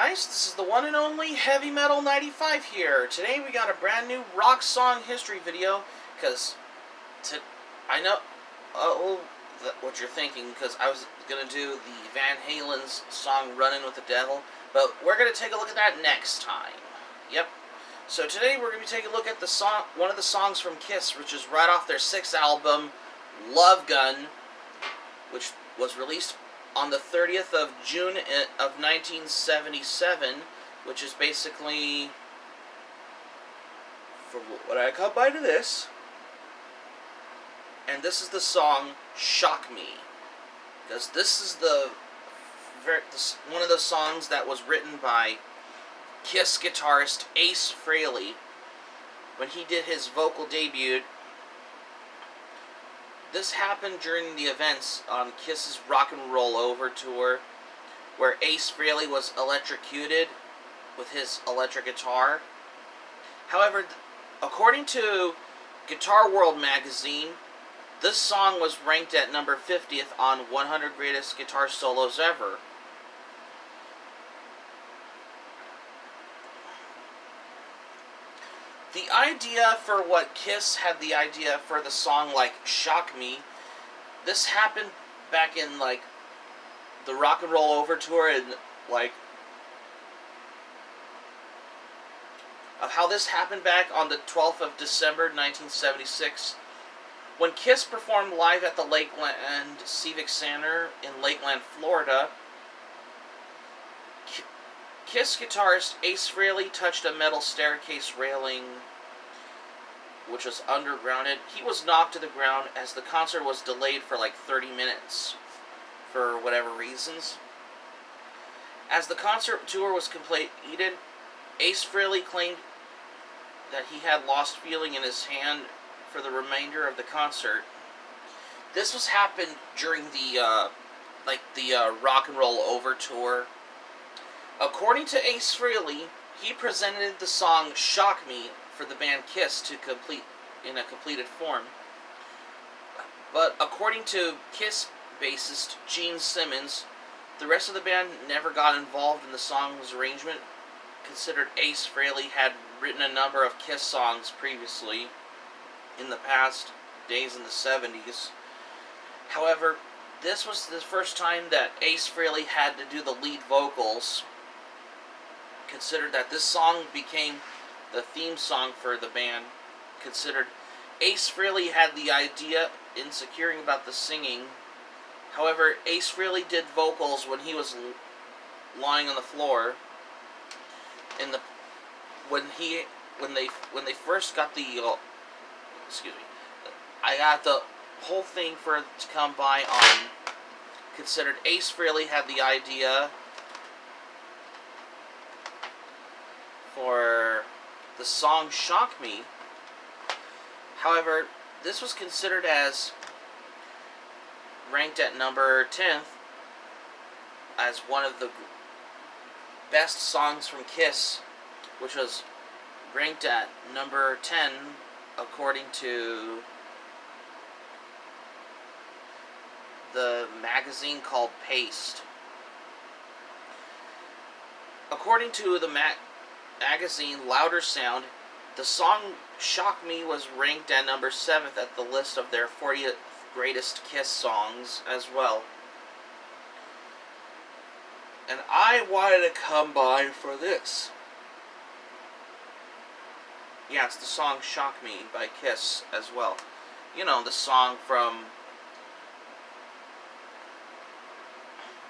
guys, this is the one and only Heavy Metal 95 here. Today we got a brand new rock song history video, because I know what you're thinking, because I was going to do the Van Halen's song Runnin' with the Devil, but we're going to take a look at that next time. Yep. So today we're going to be taking a look at the song, one of the songs from Kiss, which is right off their 6th album, Love Gun, which was released on the 30th of June of 1977, which is basically, for what I come by to this, and this is the song Shock Me, because this is one of the songs that was written by Kiss guitarist Ace Frehley when he did his vocal debut. This happened during the events on Kiss's Rock and Roll Over tour, where Ace Frehley was electrocuted with his electric guitar. However, according to Guitar World magazine, this song was ranked at number 50th on 100 Greatest Guitar Solos Ever. The idea for what Kiss had the idea for the song, like, Shock Me, this happened back in, like, the Rock and Roll Over tour, and, like, of how this happened back on the 12th of December, 1976, when Kiss performed live at the Lakeland Civic Center in Lakeland, Florida. Kiss guitarist Ace Frehley touched a metal staircase railing, which was undergrounded. He was knocked to the ground as the concert was delayed for like 30 minutes for whatever reasons. As the concert tour was completed, Ace Frehley claimed that he had lost feeling in his hand for the remainder of the concert. This was happened during the Rock and Roll Over tour. According to Ace Frehley, he presented the song Shock Me for the band Kiss to complete in a completed form. But according to Kiss bassist Gene Simmons, the rest of the band never got involved in the song's arrangement, considered Ace Frehley had written a number of Kiss songs previously in the past days in the 70s. However, this was the first time that Ace Frehley had to do the lead vocals, considered that this song became the theme song for the band. Considered Ace Frehley had the idea, insecure about the singing. However, Ace Frehley did vocals when he was lying on the floor. When they first got the I got the whole thing for it to come by on. Considered Ace Frehley had the idea for the song Shock Me. However, this was considered as ranked at number 10th as one of the best songs from Kiss, which was ranked at number 10 according to the magazine called Paste. According to the magazine Louder Sound, the song Shock Me was ranked at number 7th at the list of their 40th greatest Kiss songs as well. And I wanted to come by for this. Yeah, it's the song Shock Me by Kiss as well. You know, the song from,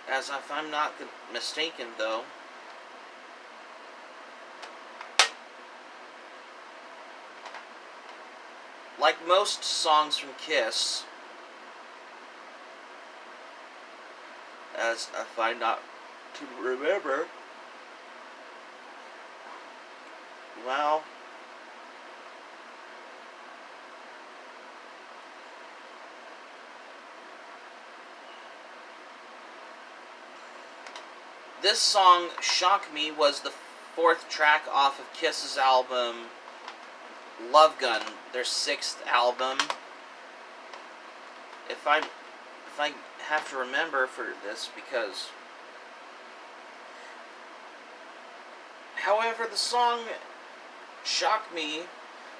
as if I'm not mistaken though, like most songs from Kiss, as if I'm not to remember, well, this song Shock Me was the 4th track off of Kiss's album Love Gun, their 6th album. If I have to remember for this, because However, the song Shock Me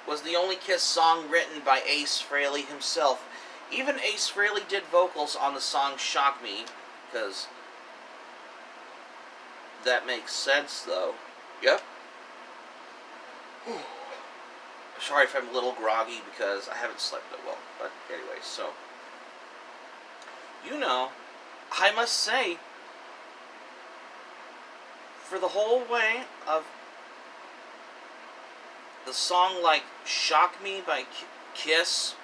was the only Kiss song written by Ace Frehley himself. Even Ace Frehley did vocals on the song Shock Me, because that makes sense, though. Yep. Sorry if I'm a little groggy because I haven't slept that well. But anyway, so I must say, for the whole way of the song like Shock Me by Kiss,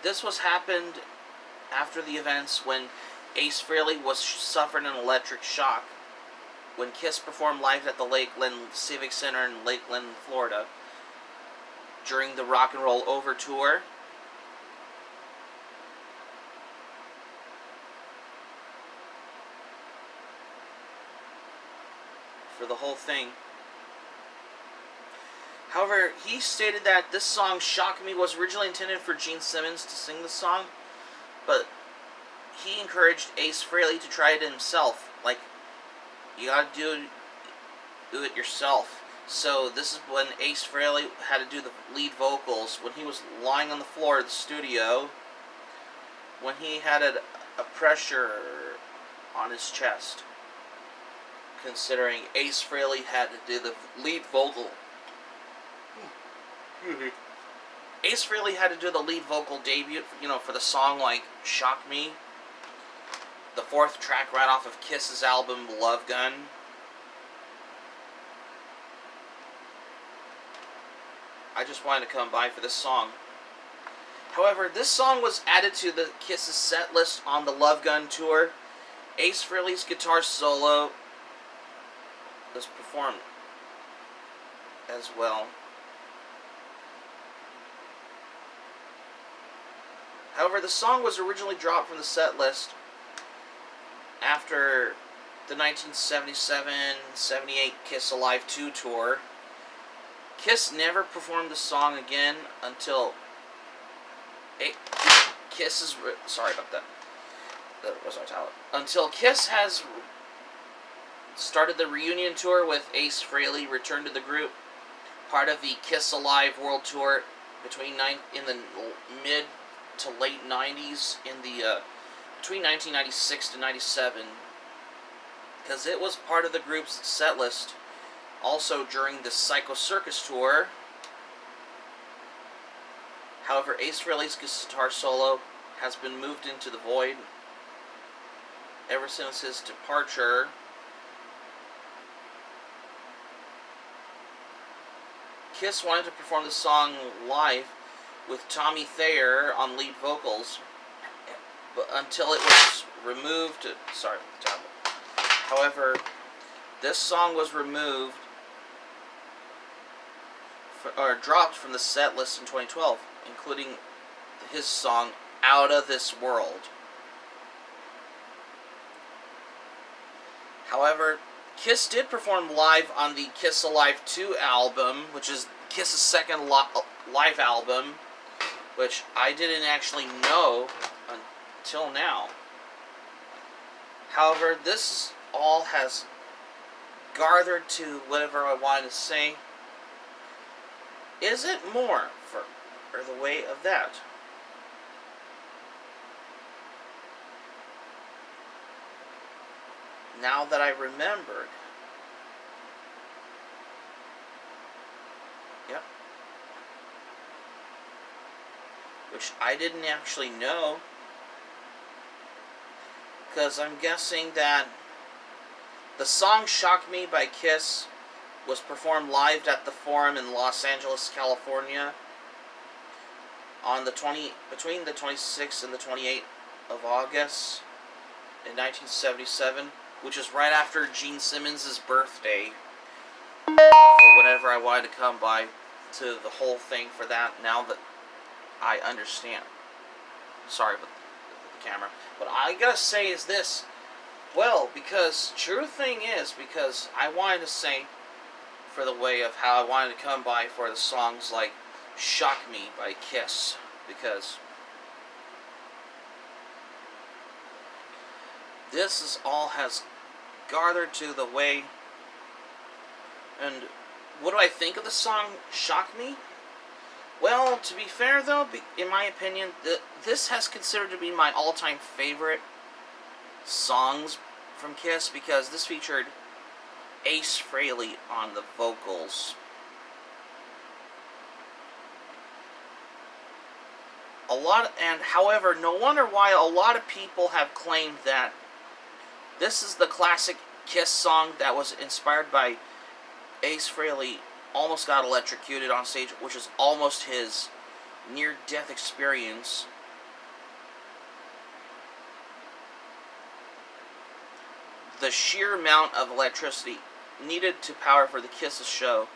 this was happened after the events when Ace Frehley was suffering an electric shock when Kiss performed live at the Lakeland Civic Center in Lakeland, Florida during the Rock and Roll Over tour. For the whole thing. However, he stated that this song, Shock Me, was originally intended for Gene Simmons to sing the song, but he encouraged Ace Frehley to try it himself. Like, you gotta do it yourself. So this is when Ace Frehley had to do the lead vocals when he was lying on the floor of the studio, when he had a pressure on his chest, considering Ace Frehley had to do the lead vocal. Ace Frehley had to do the lead vocal debut, for the song like Shock Me, the 4th track right off of Kiss's album Love Gun. I just wanted to come by for this song. However, this song was added to the Kiss's set list on the Love Gun tour. Ace Frehley's guitar solo was performed as well. However, the song was originally dropped from the set list after the 1977-78 Kiss Alive 2 tour. Kiss never performed the song again until sorry about that. That was our talent. Until Kiss has started the reunion tour with Ace Frehley returned to the group, part of the Kiss Alive World Tour in the mid to late 90s, between 1996 to 97, because it was part of the group's set list. Also during the Psycho Circus tour. However, Ace Frehley's guitar solo has been moved into the void ever since his departure. Kiss wanted to perform the song live with Tommy Thayer on lead vocals, but until it was removed. Sorry, the tablet. However, this song was removed or dropped from the set list in 2012, including his song Out of This World. However, Kiss did perform live on the Kiss Alive 2 album, which is Kiss's second live album, which I didn't actually know until now. However, this all has gathered to whatever I wanted to say. Is it more for the way of that? Now that I remembered. Yep. Which I didn't actually know. Because I'm guessing that the song Shock Me by Kiss was performed live at the Forum in Los Angeles, California on between the 26th and the 28th of August in 1977, which is right after Gene Simmons' birthday. For whenever I wanted to come by to the whole thing for that, now that I understand. Sorry about the camera. But I gotta say is this. Well, because true thing is, because I wanted to say for the way of how I wanted to come by for the songs like Shock Me by Kiss, because this is all has gathered to the way And what do I think of the song Shock Me? Well, to be fair though, in my opinion, this has considered to be my all-time favorite songs from Kiss because this featured Ace Frehley on the vocals. However, no wonder why a lot of people have claimed that this is the classic Kiss song that was inspired by Ace Frehley almost got electrocuted on stage, which is almost his near-death experience. The sheer amount of electricity needed to power for the Kisses show.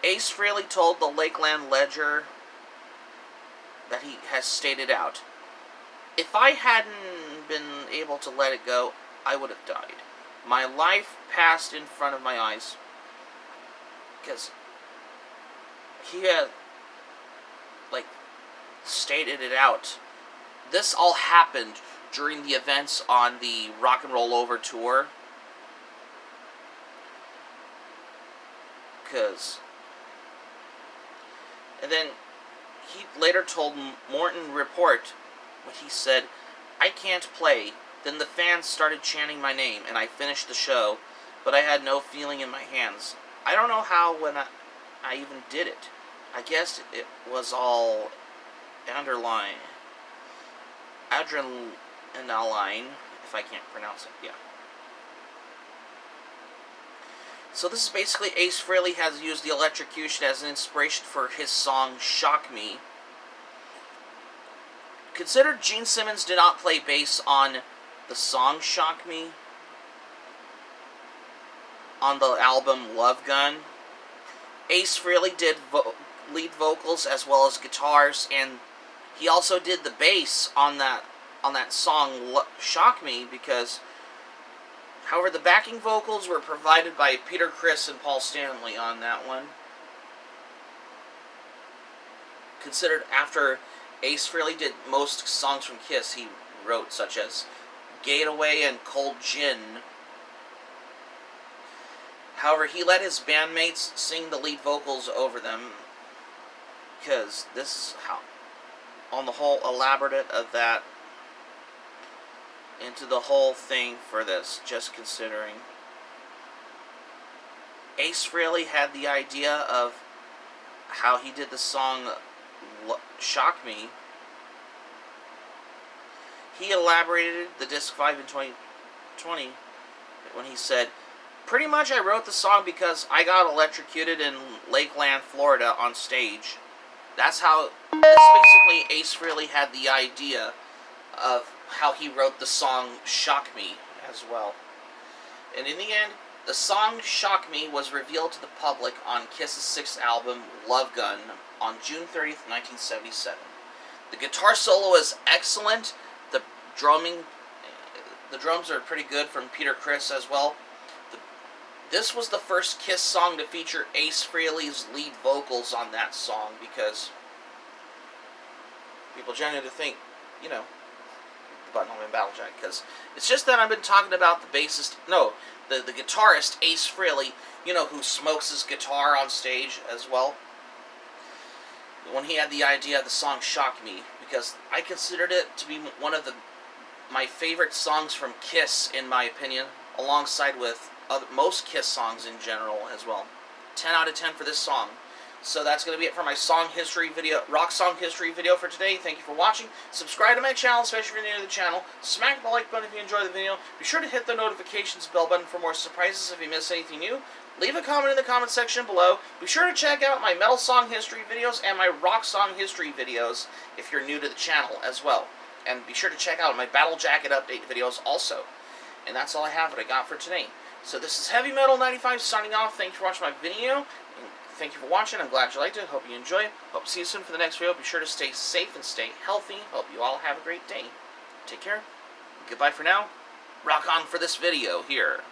Ace Frehley told the Lakeland Ledger that he has stated out, "If I hadn't been able to let it go, I would have died. My life passed in front of my eyes." Because he had, stated it out. This all happened during the events on the Rock and Roll Over tour. And then he later told Morton Report, when he said, "I can't play. Then the fans started chanting my name, and I finished the show, but I had no feeling in my hands. I don't know how when I even did it. I guess it was all adrenaline, if I can't pronounce it, yeah." So this is basically Ace Frehley has used the electrocution as an inspiration for his song Shock Me. Consider Gene Simmons did not play bass on the song Shock Me on the album Love Gun. Ace Frehley did lead vocals as well as guitars, and he also did the bass on that song Shock Me, because however the backing vocals were provided by Peter Criss and Paul Stanley on that one. Considered after Ace Frehley did most songs from Kiss he wrote, such as Gateway and Cold Gin. However, he let his bandmates sing the lead vocals over them, because this is how, on the whole, elaborate of that into the whole thing for this, just considering. Ace Frehley had the idea of how he did the song Shock Me. He elaborated the Disc 5 in 2020 when he said, "Pretty much I wrote the song because I got electrocuted in Lakeland, Florida on stage." That's basically Ace Frehley had the idea of how he wrote the song Shock Me as well. And in the end, the song Shock Me was revealed to the public on Kiss's 6th album, Love Gun, on June 30th, 1977. The guitar solo is excellent. The drums are pretty good from Peter Criss as well. This was the first Kiss song to feature Ace Frehley's lead vocals on that song, because people generally think, Button-Hole and Battlejack, because it's just that I've been talking about the guitarist Ace Frehley, who smokes his guitar on stage as well, when he had the idea of the song Shock Me, because I considered it to be one of my favorite songs from Kiss, in my opinion, alongside with most Kiss songs in general as well. 10 out of 10 for this song. So that's going to be it for my rock song history video for today. Thank you for watching. Subscribe to my channel, especially if you're new to the channel. Smack the like button if you enjoy the video. Be sure to hit the notifications bell button for more surprises if you miss anything new. Leave a comment in the comment section below. Be sure to check out my metal song history videos and my rock song history videos if you're new to the channel as well. And be sure to check out my Battle Jacket update videos also. And that's all I have that I got for today. So this is Heavy Metal 95 signing off. Thank you for watching my video. Thank you for watching. I'm glad you liked it. Hope you enjoyed it. Hope to see you soon for the next video. Be sure to stay safe and stay healthy. Hope you all have a great day. Take care. Goodbye for now. Rock on for this video here.